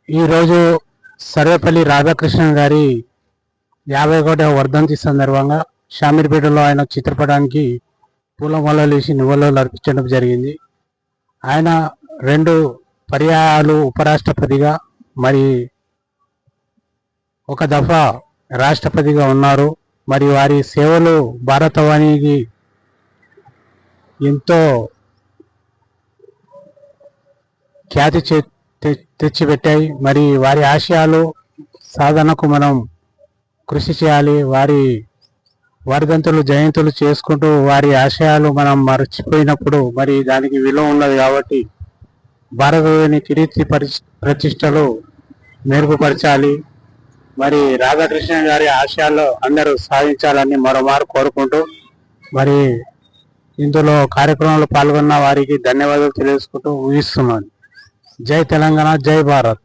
ఈరోజు సర్వేపల్లి రాధాకృష్ణన్ గారి 51వ వర్ధంతి సందర్భంగా షామీర్పేటలో ఆయన చిత్రపటానికి పూలమాలలు వేసి నివాళులు అర్పించడం జరిగింది. ఆయన 2 పర్యాయాలు ఉపరాష్ట్రపతిగా మరి ఒక దఫా రాష్ట్రపతిగా ఉన్నారు. మరి వారి సేవలు భారతవాణికి ఎంతో ఖ్యాతి తెచ్చిపెట్టాయి. మరి వారి ఆశయాలు సాధనకు మనం కృషి చేయాలి. వారి వర్ధంతులు జయంతులు చేసుకుంటూ వారి ఆశయాలు మనం మర్చిపోయినప్పుడు మరి దానికి విలువ ఉన్నది. కాబట్టి భారతదేశ కీర్తి ప్రతిష్టలు మెరుగుపరచాలి. మరి రాధాకృష్ణ గారి ఆశయాల్లో అందరూ సాధించాలని మరోమారు కోరుకుంటూ మరి ఇందులో కార్యక్రమంలో పాల్గొన్న వారికి ధన్యవాదాలు తెలియజేసుకుంటూ ఊహిస్తున్నాను. జై తెలంగాణ, జై భారత్.